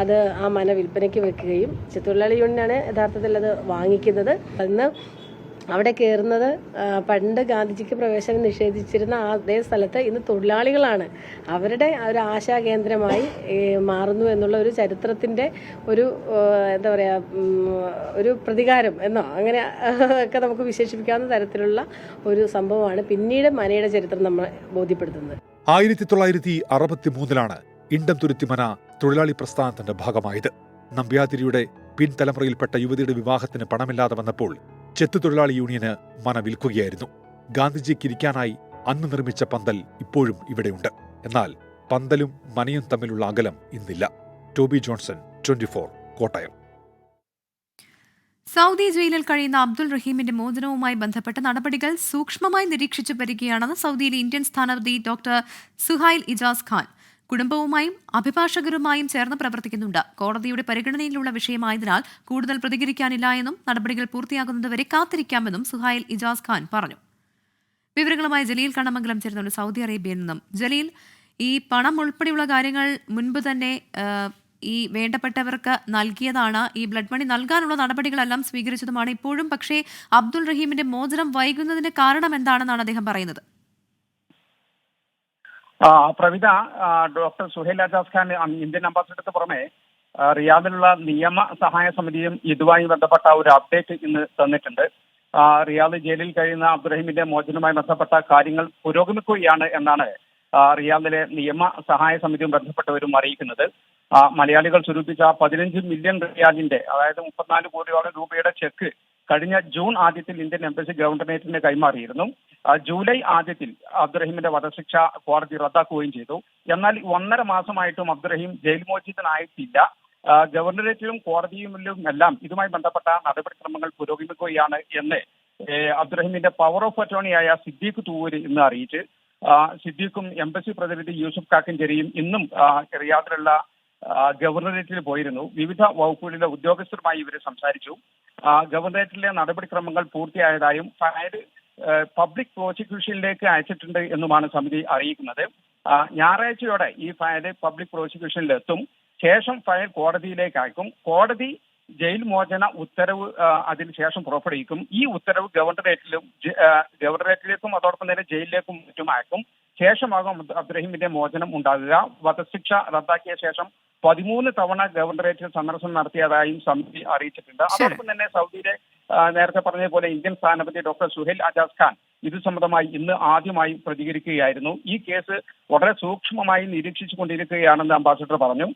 അത് ആ മന വിൽപ്പനയ്ക്ക് വെക്കുകയും ചെത്തുതൊഴിലാളി യൂണിയനാണ് യഥാർത്ഥത്തിൽ അത് വാങ്ങിക്കുന്നത്. അന്ന് അവിടെ കയറുന്നത് പണ്ട് ഗാന്ധിജിക്ക് പ്രവേശനം നിഷേധിച്ചിരുന്ന അതേ സ്ഥലത്ത് ഇന്ന് തൊഴിലാളികളാണ് അവരുടെ ഒരു ആശാകേന്ദ്രമായി മാറുന്നു എന്നുള്ള ഒരു ചരിത്രത്തിൻ്റെ ഒരു എന്താ പറയുക ഒരു പ്രതികാരം എന്നോ അങ്ങനെ ഒക്കെ നമുക്ക് വിശേഷിപ്പിക്കാവുന്ന തരത്തിലുള്ള ഒരു സംഭവമാണ് പിന്നീട് മനയുടെ ചരിത്രം നമ്മളെ ബോധ്യപ്പെടുത്തുന്നത്. 1963 ഇണ്ടം തുരുത്തിമന തൊഴിലാളി പ്രസ്ഥാനത്തിന്റെ ഭാഗമായത്. നമ്പ്യാതിരിയുടെ പിൻതലമുറയിൽപ്പെട്ട യുവതിയുടെ വിവാഹത്തിന് പണമില്ലാതെ വന്നപ്പോൾ ചെത്തുതൊഴിലാളി യൂണിയന് മന വിൽക്കുകയായിരുന്നു. ഗാന്ധിജിക്ക് ഇരിക്കാനായി അന്ന് നിർമ്മിച്ച പന്തൽ ഇപ്പോഴും ഇവിടെയുണ്ട്. എന്നാൽ പന്തലും മനയും തമ്മിലുള്ള അകലം ഇന്നില്ല. Toby Johnson, 24 Kottayam. സൗദി ജയിലിൽ കഴിയുന്ന അബ്ദുൾ റഹീമിന്റെ മോചനവുമായി ബന്ധപ്പെട്ട നടപടികൾ സൂക്ഷ്മമായി നിരീക്ഷിച്ചു വരികയാണെന്ന് സൗദിയിലെ ഇന്ത്യൻ സ്ഥാനപതി ഡോക്ടർ സുഹൈൽ ഇജാസ് ഖാൻ. കുടുംബവുമായും അഭിഭാഷകരുമായും ചേർന്ന് പ്രവർത്തിക്കുന്നുണ്ട്. കോടതിയുടെ പരിഗണനയിലുള്ള വിഷയമായതിനാൽ കൂടുതൽ പ്രതികരിക്കാനില്ല എന്നും നടപടികൾ പൂർത്തിയാകുന്നതുവരെ കാത്തിരിക്കാമെന്നും സുഹൈൽ ഇജാസ് ഖാൻ പറഞ്ഞു. വിവരങ്ങളുമായി ജലീൽ കണ്ണമംഗലം ചേർന്നുണ്ട് സൗദി അറേബ്യയിൽ നിന്നും. ജലീൽ, ഈ പണം ഉൾപ്പെടെയുള്ള കാര്യങ്ങൾ മുൻപ് തന്നെ ഈ വേണ്ടപ്പെട്ടവർക്ക് നൽകിയതാണ്. ഈ ബ്ലഡ് മണി നൽകാനുള്ള നടപടികളെല്ലാം സ്വീകരിച്ചതുമാണ്. ഇപ്പോഴും പക്ഷേ അബ്ദുൾ റഹീമിന്റെ മോചനം വൈകുന്നതിന് കാരണം എന്താണെന്നാണ് അദ്ദേഹം പറയുന്നത്? പ്രവിത, ഡോക്ടർ സുഹൈൽ ഇജാസ് ഖാൻ ഇന്ത്യൻ അംബാസിഡർക്ക് പുറമെ റിയാദിലുള്ള നിയമ സഹായ സമിതിയും ഇതുമായി ബന്ധപ്പെട്ട ഒരു അപ്ഡേറ്റ് ഇന്ന് തന്നിട്ടുണ്ട്. റിയാദ് ജയിലിൽ കഴിയുന്ന അബ്ദുറഹീമിന്റെ മോചനവുമായി ബന്ധപ്പെട്ട കാര്യങ്ങൾ പുരോഗമിക്കുകയാണ് എന്നാണ് റിയാദിലെ നിയമ സഹായ സമിതിയും ബന്ധപ്പെട്ടവരും അറിയിക്കുന്നത്. മലയാളികൾ സ്വരൂപിച്ച 15 മില്യൺ റിയാലിന്റെ അതായത് 34 കോടിയോളം രൂപയുടെ ചെക്ക് കഴിഞ്ഞ ജൂൺ ആദ്യത്തിൽ ഇന്ത്യൻ എംബസി ഗവർണറേറ്റിന് കൈമാറിയിരുന്നു. ജൂലൈ ആദ്യത്തിൽ അബ്ദുറഹീമിന്റെ വധശിക്ഷ കോടതി റദ്ദാക്കുകയും ചെയ്തു. എന്നാൽ 1.5 മാസമായിട്ടും അബ്ദുറഹീം ജയിൽ മോചിതനായിട്ടില്ല. ഗവർണറേറ്റിലും കോടതിയിലും എല്ലാം ഇതുമായി ബന്ധപ്പെട്ട നടപടിക്രമങ്ങൾ പുരോഗമിക്കുകയാണ് എന്ന് അബ്ദുറഹീമിന്റെ പവർ ഓഫ് അറ്റോർണിയായ സിദ്ദീഖ് തൂവൂര് ഇന്ന് അറിയിച്ച്. സിദ്ദീഖും എംബസി പ്രതിനിധി യൂസുഫ് കാക്കഞ്ചേരിയും ഇന്നും റിയാദിലുള്ള ഗവർണറേറ്റിൽ പോയിരുന്നു. വിവിധ വകുപ്പുകളിലെ ഉദ്യോഗസ്ഥരുമായി ഇവർ സംസാരിച്ചു. ഗവർണറേറ്റിലെ നടപടിക്രമങ്ങൾ പൂർത്തിയായതായും ഫയൽ പബ്ലിക് പ്രോസിക്യൂഷനിലേക്ക് അയച്ചിട്ടുണ്ട് എന്നുമാണ് സമിതി അറിയിക്കുന്നത്. ഞായറാഴ്ചയോടെ ഈ ഫയൽ പബ്ലിക് പ്രോസിക്യൂഷനിലെത്തും. ശേഷം ഫയൽ കോടതിയിലേക്ക് അയക്കും. കോടതി ജയിൽ മോചന ഉത്തരവ് അതിനുശേഷം പുറപ്പെടുവിക്കും. ഈ ഉത്തരവ് ഗവർണറേറ്റിലേക്കും അതോടൊപ്പം തന്നെ ജയിലിലേക്കും മറ്റും അയക്കും. ശേഷമാകും അബ്ദുറഹീമിന്റെ മോചനം ഉണ്ടാകുക. വധശിക്ഷ റദ്ദാക്കിയ ശേഷം 13 തവണ ഗവർണറേറ്റിൽ സന്ദർശനം നടത്തിയതായും സമിതി അറിയിച്ചിട്ടുണ്ട്. അതോടൊപ്പം തന്നെ സൗദിയിലെ നേരത്തെ പറഞ്ഞതുപോലെ ഇന്ത്യൻ സ്ഥാനപതി ഡോക്ടർ സുഹൈൽ ഇജാസ് ഖാൻ ഇത് സംബന്ധമായി ഇന്ന് ആദ്യമായി പ്രതികരിക്കുകയായിരുന്നു. ഈ കേസ് വളരെ സൂക്ഷ്മമായി നിരീക്ഷിച്ചുകൊണ്ടിരിക്കുകയാണെന്ന് അംബാസിഡർ പറഞ്ഞു.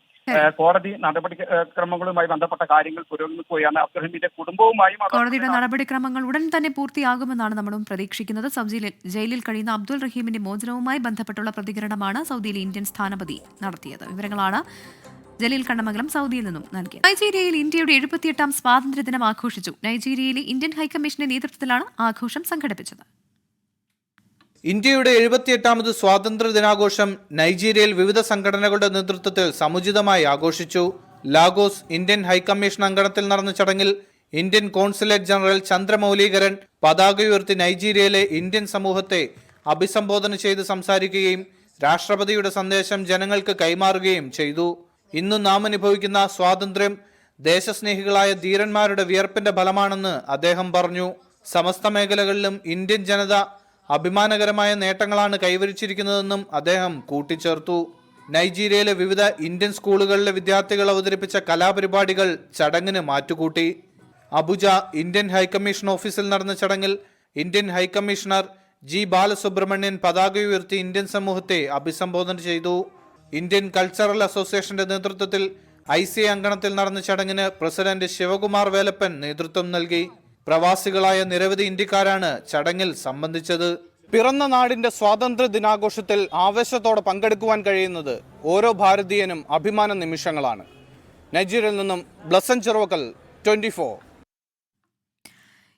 കോടതി നടപടിക്രമങ്ങളുമായി ബന്ധപ്പെട്ട കാര്യങ്ങൾ പുരോഗമിക്കുകയാണ്. അബ്ദുറഹീമിന്റെ കുടുംബവുമായും കോടതിയുടെ നടപടിക്രമങ്ങൾ ഉടൻ തന്നെ പൂർത്തിയാകുമെന്നാണ് നമ്മളും പ്രതീക്ഷിക്കുന്നത്. സൗദിയിലെ ജയിലിൽ കഴിയുന്ന അബ്ദുൾ റഹീമിന്റെ മോചനവുമായി ബന്ധപ്പെട്ടുള്ള പ്രതികരണമാണ് സൗദിയിലെ ഇന്ത്യൻ സ്ഥാനപതി നടത്തിയത്. വിവരങ്ങളാണ് ജലീൽ കണ്ണമംഗലം സൗദിയിൽ നിന്നും നൽകി. നൈജീരിയയിൽ ഇന്ത്യയുടെ 78ാം സ്വാതന്ത്ര്യദിനം ആഘോഷിച്ചു. നൈജീരിയയിലെ ഇന്ത്യൻ ഹൈക്കമ്മീഷന്റെ നേതൃത്വത്തിലാണ് ആഘോഷം സംഘടിപ്പിച്ചത്. ഇന്ത്യയുടെ 78ാമത് സ്വാതന്ത്ര്യ ദിനാഘോഷം നൈജീരിയയിൽ വിവിധ സംഘടനകളുടെ നേതൃത്വത്തിൽ സമുചിതമായി ആഘോഷിച്ചു. ലാഗോസ് ഇന്ത്യൻ ഹൈക്കമ്മീഷൻ അങ്കണത്തിൽ നടന്ന ചടങ്ങിൽ ഇന്ത്യൻ കോൺസുലേറ്റ് ജനറൽ ചന്ദ്രമൗലീകരൻ പതാക ഉയർത്തി നൈജീരിയയിലെ ഇന്ത്യൻ സമൂഹത്തെ അഭിസംബോധന ചെയ്ത് സംസാരിക്കുകയും രാഷ്ട്രപതിയുടെ സന്ദേശം ജനങ്ങൾക്ക് കൈമാറുകയും ചെയ്തു. ഇന്ന് നാം അനുഭവിക്കുന്ന സ്വാതന്ത്ര്യം ദേശസ്നേഹികളായ ധീരന്മാരുടെ വിയർപ്പിന്റെ ഫലമാണെന്ന് അദ്ദേഹം പറഞ്ഞു. സമസ്ത മേഖലകളിലും ഇന്ത്യൻ ജനത അഭിമാനകരമായ നേട്ടങ്ങളാണ് കൈവരിച്ചിരിക്കുന്നതെന്നും അദ്ദേഹം കൂട്ടിച്ചേർത്തു. നൈജീരിയയിലെ വിവിധ ഇന്ത്യൻ സ്കൂളുകളിലെ വിദ്യാർത്ഥികൾ അവതരിപ്പിച്ച കലാപരിപാടികൾ ചടങ്ങിന് മാറ്റുകൂട്ടി. അബുജ ഇന്ത്യൻ ഹൈക്കമ്മീഷൻ ഓഫീസിൽ നടന്ന ചടങ്ങിൽ ഇന്ത്യൻ ഹൈക്കമ്മീഷണർ ജി ബാലസുബ്രഹ്മണ്യൻ പതാക ഉയർത്തി ഇന്ത്യൻ സമൂഹത്തെ അഭിസംബോധന ചെയ്തു. ഇന്ത്യൻ കൾച്ചറൽ അസോസിയേഷന്റെ നേതൃത്വത്തിൽ ICA അങ്കണത്തിൽ നടന്ന ചടങ്ങിന് പ്രസിഡന്റ് ശിവകുമാർ വേലപ്പൻ നേതൃത്വം നൽകി. പ്രവാസികളായ നിരവധി ഇന്ത്യക്കാരാണ് ചടങ്ങിൽ സംബന്ധിച്ചത്. പിറന്ന നാടിന്റെ സ്വാതന്ത്ര്യ ദിനാഘോഷത്തിൽ ആവേശത്തോടെ പങ്കെടുക്കുവാൻ കഴിയുന്നത് ഓരോ ഭാരതീയനും അഭിമാന നിമിഷങ്ങളാണ്. നൈജീരിയയിൽ നിന്നും ബ്ലസൻ ചെറുവക്കൽ, 24.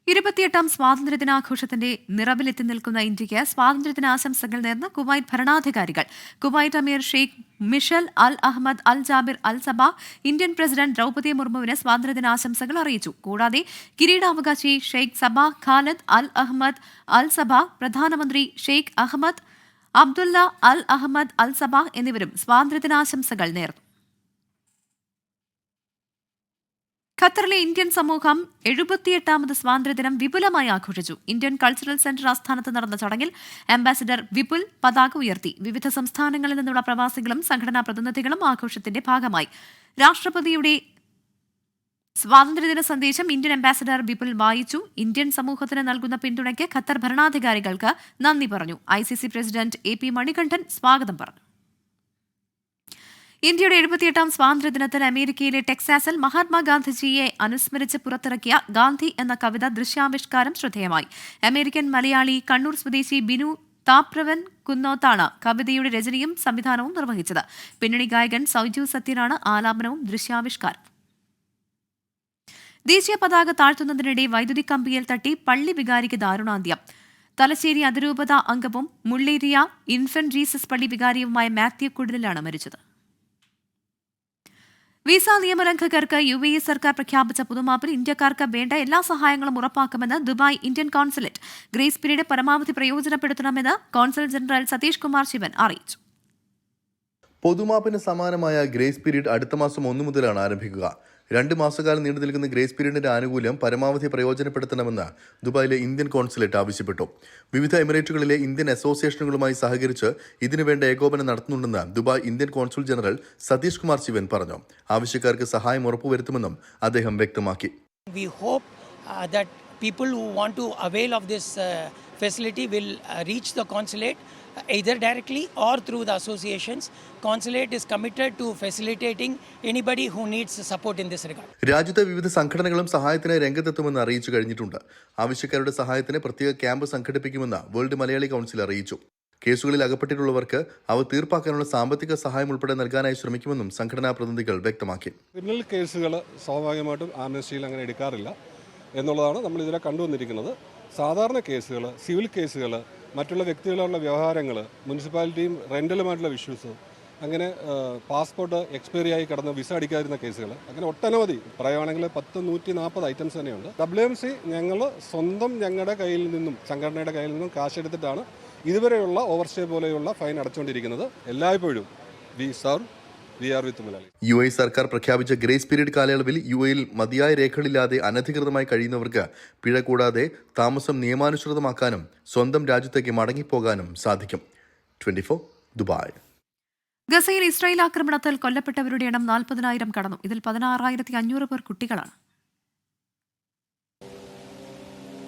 28ാം സ്വാതന്ത്ര്യദിനാഘോഷത്തിന്റെ നിറവിലെത്തി നിൽക്കുന്ന ഇന്ത്യയ്ക്ക് സ്വാതന്ത്ര്യദിനാശംസകൾ നേർന്ന് കുവൈറ്റ് ഭരണാധികാരികൾ. കുവൈറ്റ് അമീർ ഷെയ്ഖ് മിഷൽ അൽ അഹമ്മദ് അൽ ജാബിർ അൽ സബ ഇന്ത്യൻ പ്രസിഡന്റ് ദ്രൗപദി മുർമുവിന് സ്വാതന്ത്ര്യദിനാശംസകൾ അറിയിച്ചു. കൂടാതെ കിരീടാവകാശി ഷെയ്ഖ് സബ ഖാലിദ് അൽ അഹമ്മദ് അൽ സബ, പ്രധാനമന്ത്രി ഷെയ്ഖ് അഹമ്മദ് അബ്ദുള്ള അൽ അഹമ്മദ് അൽ സബ എന്നിവരും സ്വാതന്ത്ര്യദിനാശംസകൾ നേർന്നു. ഖത്തറിലെ ഇന്ത്യൻ സമൂഹം 78ാമത് സ്വാതന്ത്ര്യദിനം വിപുലമായി ആഘോഷിച്ചു. ഇന്ത്യൻ കൾച്ചറൽ സെന്റർ ആസ്ഥാനത്ത് നടന്ന ചടങ്ങിൽ അംബാസിഡർ വിപുൽ പതാക ഉയർത്തി. വിവിധ സംസ്ഥാനങ്ങളിൽ നിന്നുള്ള പ്രവാസികളും സംഘടനാ പ്രതിനിധികളും ആഘോഷത്തിന്റെ ഭാഗമായി. രാഷ്ട്രപതിയുടെ സ്വാതന്ത്ര്യദിന സന്ദേശം ഇന്ത്യൻ അംബാസിഡർ വിപുൽ വായിച്ചു. ഇന്ത്യൻ സമൂഹത്തിന് നൽകുന്ന പിന്തുണയ്ക്ക് ഖത്തർ ഭരണാധികാരികൾക്ക് നന്ദി പറഞ്ഞു. ICC പ്രസിഡന്റ് AP മണികണ്ഠൻ സ്വാഗതം പറഞ്ഞു. ഇന്ത്യയുടെ 78ാം സ്വാതന്ത്ര്യദിനത്തിൽ അമേരിക്കയിലെ ടെക്സാസിൽ മഹാത്മാഗാന്ധിജിയെ അനുസ്മരിച്ച് പുറത്തിറക്കിയ ഗാന്ധി എന്ന കവിത ദൃശ്യാവിഷ്കാരം ശ്രദ്ധേയമായി. അമേരിക്കൻ മലയാളി കണ്ണൂർ സ്വദേശി ബിനു താപ്രവൻ കുന്നോത്താണ് കവിതയുടെ രചനയും സംവിധാനവും നിർവഹിച്ചത്. പിന്നണി ഗായകൻ സൗജു സത്യനാണ് ആലാപനവും ദൃശ്യാവിഷ്കാരം. ദേശീയ പതാക താഴ്ത്തുന്നതിനിടെ വൈദ്യുതി കമ്പിയിൽ തട്ടി പള്ളി വികാരിക്ക് ദാരുണാന്ത്യം. തലശ്ശേരി അതിരൂപത അംഗവും മുള്ളേരിയ ഇൻഫന്റ് ജീസസ് പള്ളി വികാരിയുമായ മാത്യു കുടലിലാണ് മരിച്ചത്. വിസ നിയമലംഘകർക്ക് UAE സർക്കാർ പ്രഖ്യാപിച്ച പുതുമാപ്പിൽ ഇന്ത്യക്കാർക്ക് വേണ്ട എല്ലാ സഹായങ്ങളും ഉറപ്പാക്കുമെന്ന് Dubai Indian consulate. Grace period പരമാവധി പ്രയോജനപ്പെടുത്തണമെന്ന് കോൺസൽ ജനറൽ സതീഷ് കുമാർ ശിവൻ അറിയിച്ചു. പൊതുമാപ്പിന് സമാനമായ ഗ്രേസ് പീരീഡ് അടുത്ത മാസം 1 മുതലാണ് ആരംഭിക്കുക. 2 മാസക്കാലം നീണ്ടു നിൽക്കുന്ന ഗ്രേസ് പീരീഡിന്റെ ആനുകൂല്യം പരമാവധി പ്രയോജനപ്പെടുത്തണമെന്ന് ദുബായിലെ ഇന്ത്യൻ കോൺസുലേറ്റ് ആവശ്യപ്പെട്ടു. വിവിധ എമിറേറ്റുകളിലെ ഇന്ത്യൻ അസോസിയേഷനുകളുമായി സഹകരിച്ച് ഇതിനുവേണ്ട ഏകോപനം നടത്തുന്നുണ്ടെന്ന് Dubai Indian consul general Satish Kumar Sivan പറഞ്ഞു. ആവശ്യക്കാർക്ക് സഹായം ഉറപ്പുവരുത്തുമെന്നും അദ്ദേഹം വ്യക്തമാക്കി. We hope that people who want to avail of this facility will reach the consulate either directly or through the associations. Consulate is committed to facilitating anybody who needs support in this regard. രാജ്യത്തെ വിവിധ സംഘടനകളും സഹായത്തിന് രംഗത്തെത്തുമെന്ന് അറിയിച്ചു കഴിഞ്ഞിട്ടുണ്ട്. ആവശ്യക്കാരുടെ സഹായത്തിന് പ്രത്യേക camp സംഘടിപ്പിക്കുമെന്ന് world Malayali council അറിയിച്ചു. കേസുകളിൽ അകപ്പെട്ടിട്ടുള്ളവർക്ക് അവ തീർപ്പാക്കാനുള്ള സാമ്പത്തിക സഹായം ഉൾപ്പെടെ നൽകാനായി ശ്രമിക്കുമെന്നും സംഘടനാ പ്രതിനിധികൾ വ്യക്തമാക്കി. ക്രിമിനൽ കേസുകൾ സ്വാഭാവികമായിട്ടും ആംനസ്റ്റിയിൽ അങ്ങനെ എടുക്കാറില്ല എന്നുള്ളതാണ് നമ്മൾ ഇതിനെ കണ്ടുവന്നിരിക്കുന്നത്. സാധാരണ കേസുകൾ, സിവിൽ കേസുകൾ, മറ്റുള്ള വ്യക്തികളുള്ള വ്യവഹാരങ്ങൾ, മുനിസിപ്പാലിറ്റിയും റെൻ്റലുമായിട്ടുള്ള ഇഷ്യൂസ്, അങ്ങനെ പാസ്പോർട്ട് എക്സ്പയറി ആയി കടന്ന് വിസ അടിക്കാതിരുന്ന കേസുകൾ, അങ്ങനെ ഒട്ടനവധി പറയുകയാണെങ്കിൽ 140 ഐറ്റംസ് തന്നെയുണ്ട്. WMC ഞങ്ങൾ സ്വന്തം ഞങ്ങളുടെ കയ്യിൽ നിന്നും സംഘടനയുടെ കയ്യിൽ നിന്നും കാശെടുത്തിട്ടാണ് ഇതുവരെയുള്ള ഓവർസ്റ്റേ പോലെയുള്ള ഫൈൻ അടച്ചുകൊണ്ടിരിക്കുന്നത്. എല്ലായ്പ്പോഴും വി സർവ് UAE സർക്കാർ പ്രഖ്യാപിച്ച ഗ്രേസ് പീരീഡ് കാലയളവിൽ UAEയിൽ മതിയായ രേഖകളില്ലാതെ അനധികൃതമായി കഴിയുന്നവർക്ക് പിഴ കൂടാതെ താമസം നിയമാനുസൃതമാക്കാനും സ്വന്തം രാജ്യത്തേക്ക് മടങ്ങിപ്പോകാനും സാധിക്കും. 24 ദുബായ്. ഗസയിൽ ഇസ്രായേൽ ആക്രമണത്തിൽ കൊല്ലപ്പെട്ടവരുടെ എണ്ണം 40,000 കടന്നു. ഇതിൽ 16,500 പേർ കുട്ടികളാണ്.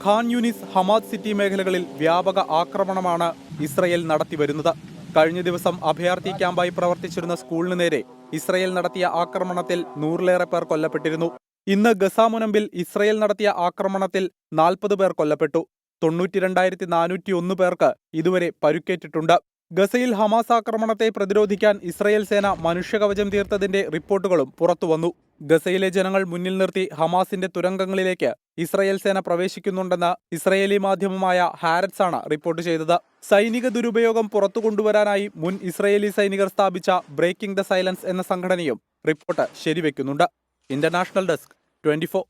ഖാൻ യൂനിസ്, ഹമാദ് സിറ്റി മേഖലകളിൽ വ്യാപക ആക്രമണമാണ് ഇസ്രായേൽ നടത്തിവരുന്നത്. കഴിഞ്ഞ ദിവസം അഭയാർത്ഥി ക്യാമ്പായി പ്രവർത്തിച്ചിരുന്ന സ്കൂളിന് നേരെ ഇസ്രായേൽ നടത്തിയ ആക്രമണത്തിൽ 100-ലേറെ പേർ കൊല്ലപ്പെട്ടിരുന്നു. ഇന്ന് ഗസ മുനമ്പിൽ ഇസ്രായേൽ നടത്തിയ ആക്രമണത്തിൽ 40 പേർ കൊല്ലപ്പെട്ടു. 92,401 പേർക്ക് ഇതുവരെ പരുക്കേറ്റിട്ടുണ്ട്. ഗസയിൽ ഹമാസ് ആക്രമണത്തെ പ്രതിരോധിക്കാൻ ഇസ്രയേൽ സേന മനുഷ്യകവചം തീർത്തതിന്റെ റിപ്പോർട്ടുകളും പുറത്തുവന്നു. ഗസയിലെ ജനങ്ങൾ മുന്നിൽ നിർത്തി ഹമാസിന്റെ തുരങ്കങ്ങളിലേക്ക് ഇസ്രയേൽ സേന പ്രവേശിക്കുന്നുണ്ടെന്ന് ഇസ്രയേലി മാധ്യമമായ ഹാരറ്റ്സ് ആണ് റിപ്പോർട്ട് ചെയ്തത്. സൈനിക ദുരുപയോഗം പുറത്തു കൊണ്ടുവരാനായി മുൻ ഇസ്രയേലി സൈനികർ സ്ഥാപിച്ച ബ്രേക്കിംഗ് ദ സൈലൻസ് എന്ന സംഘടനയും റിപ്പോർട്ട് ശരിവെക്കുന്നുണ്ട്. International desk 24.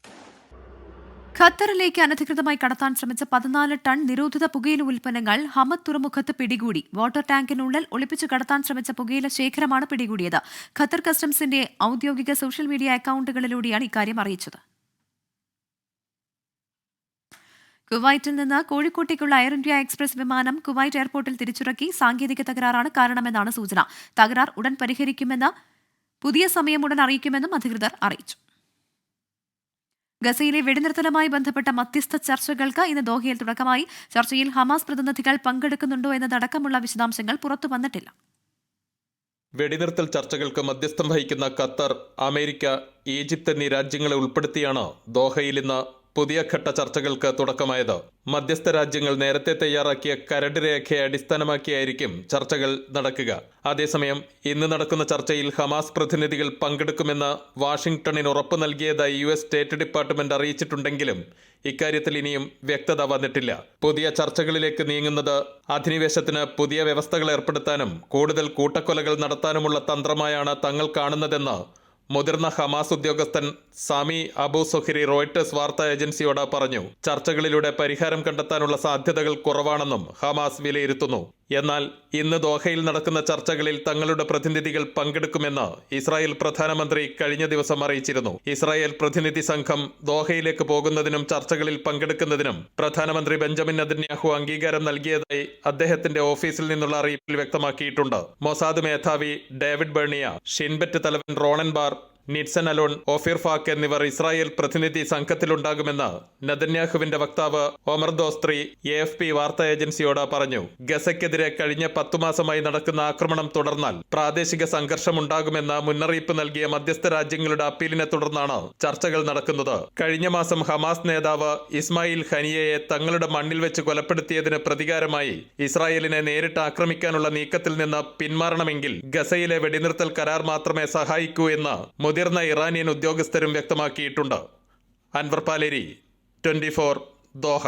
ഖത്തറിലേക്ക് അനധികൃതമായി കടത്താൻ ശ്രമിച്ച 14 ടൺ നിരോധിത പുകയില ഉൽപ്പന്നങ്ങൾ ഹമദ് തുറമുഖത്ത് പിടികൂടി. വാട്ടർ ടാങ്കിനുള്ളിൽ ഒളിപ്പിച്ചു കടത്താൻ ശ്രമിച്ച പുകയില ശേഖരമാണ് പിടികൂടിയത്. ഖത്തർ കസ്റ്റംസിന്റെ ഔദ്യോഗിക സോഷ്യൽ മീഡിയ അക്കൌണ്ടുകളിലൂടെയാണ് ഇക്കാര്യം അറിയിച്ചത്. കുവൈറ്റിൽ നിന്ന് കോഴിക്കോട്ടേക്കുള്ള എയർ ഇന്ത്യ എക്സ്പ്രസ് വിമാനം കുവൈറ്റ് എയർപോർട്ടിൽ തിരിച്ചിറക്കി. സാങ്കേതിക തകരാറാണ് കാരണമെന്നാണ് സൂചന. തകരാർ ഉടൻ പരിഹരിക്കുമെന്ന്, പുതിയ സമയം ഉടൻ അറിയിക്കുമെന്നും അധികൃതർ അറിയിച്ചു. ഗസയിലെ വെടിനിർത്തലുമായി ബന്ധപ്പെട്ട മധ്യസ്ഥ ചർച്ചകൾക്ക് ഇന്ന് ദോഹയിൽ തുടക്കമായി. ചർച്ചയിൽ ഹമാസ് പ്രതിനിധികൾ പങ്കെടുക്കുന്നുണ്ടോ എന്നതടക്കമുള്ള വിശദാംശങ്ങൾ പുറത്തു വന്നിട്ടില്ല. വെടിനിർത്തൽ ചർച്ചകൾക്ക് മധ്യസ്ഥം വഹിക്കുന്ന ഖത്തർ, അമേരിക്ക, ഈജിപ്ത് എന്നീ രാജ്യങ്ങളെ ഉൾപ്പെടുത്തിയാണ് ദോഹയിൽ ഇന്ന് പുതിയ ഘട്ട ചർച്ചകൾക്ക് തുടക്കമായത്. മധ്യസ്ഥ രാജ്യങ്ങൾ നേരത്തെ തയ്യാറാക്കിയ കരട് രേഖയെ അടിസ്ഥാനമാക്കിയായിരിക്കും ചർച്ചകൾ നടക്കുക. അതേസമയം ഇന്ന് നടക്കുന്ന ചർച്ചയിൽ ഹമാസ് പ്രതിനിധികൾ പങ്കെടുക്കുമെന്ന് വാഷിംഗ്ടണിന് ഉറപ്പ് നൽകിയതായി US സ്റ്റേറ്റ് ഡിപ്പാർട്ട്മെന്റ് അറിയിച്ചിട്ടുണ്ടെങ്കിലും ഇക്കാര്യത്തിൽ ഇനിയും വ്യക്തത വന്നിട്ടില്ല. പുതിയ ചർച്ചകളിലേക്ക് നീങ്ങുന്നത് അധിനിവേശത്തിന് പുതിയ വ്യവസ്ഥകൾ ഏർപ്പെടുത്താനും കൂടുതൽ കൂട്ടക്കൊലകൾ നടത്താനുമുള്ള തന്ത്രമായാണ് തങ്ങൾ കാണുന്നതെന്ന് മുതിർന്ന ഹമാസ് ഉദ്യോഗസ്ഥൻ സാമി അബു സുഹരി റോയിട്ടേഴ്സ് വാർത്താ ഏജൻസിയോട് പറഞ്ഞു. ചർച്ചകളിലൂടെ പരിഹാരം കണ്ടെത്താനുള്ള സാധ്യതകൾ കുറവാണെന്നും ഹമാസ് വിലയിരുത്തുന്നു. എന്നാൽ ഇന്ന് ദോഹയിൽ നടക്കുന്ന ചർച്ചകളിൽ തങ്ങളുടെ പ്രതിനിധികൾ പങ്കെടുക്കുമെന്ന് ഇസ്രായേൽ പ്രധാനമന്ത്രി കഴിഞ്ഞ ദിവസം അറിയിച്ചിരുന്നു. ഇസ്രായേൽ പ്രതിനിധി സംഘം ദോഹയിലേക്ക് പോകുന്നതിനും ചർച്ചകളിൽ പങ്കെടുക്കുന്നതിനും പ്രധാനമന്ത്രി ബെഞ്ചമിൻ നെതന്യാഹു അംഗീകാരം നൽകിയതായി അദ്ദേഹത്തിന്റെ ഓഫീസിൽ നിന്നുള്ള അറിയിപ്പിൽ വ്യക്തമാക്കിയിട്ടുണ്ട്. മൊസാദ് മേധാവി ഡേവിഡ് ബെർണിയ, ഷിൻബെറ്റ് തലവൻ Ronen Bar, നിറ്റ്സൺ alone, Ophir fuck എന്നിവർ ഇസ്രായേൽ പ്രതിനിധി സംഘത്തിലുണ്ടാകുമെന്ന് നെതന്യാഹുവിന്റെ വക്താവ് ഒമർ ദോസ്ത്രി AFP വാർത്താ ഏജൻസിയോട് പറഞ്ഞു. ഗസയ്ക്കെതിരെ കഴിഞ്ഞ 10 മാസമായി നടക്കുന്ന ആക്രമണം തുടർന്നാൽ പ്രാദേശിക സംഘർഷമുണ്ടാകുമെന്ന് മുന്നറിയിപ്പ് നൽകിയ മധ്യസ്ഥ രാജ്യങ്ങളുടെ അപ്പീലിനെ തുടർന്നാണ് ചർച്ചകൾ നടക്കുന്നത്. കഴിഞ്ഞ മാസം ഹമാസ് നേതാവ് ഇസ്മായിൽ ഹനിയയെ തങ്ങളുടെ മണ്ണിൽ വെച്ച് കൊലപ്പെടുത്തിയതിന് പ്രതികാരമായി ഇസ്രായേലിനെ നേരിട്ട് ആക്രമിക്കാനുള്ള നീക്കത്തിൽ നിന്ന് പിന്മാറണമെങ്കിൽ ഗസയിലെ വെടിനിർത്തൽ കരാർ മാത്രമേ സഹായിക്കൂ എന്ന് മുതിർന്ന ഇറാനിയൻ ഉദ്യോഗസ്ഥരും വ്യക്തമാക്കിയിട്ടുണ്ട്. അൻവർ പാലേരി, 24, ദോഹ.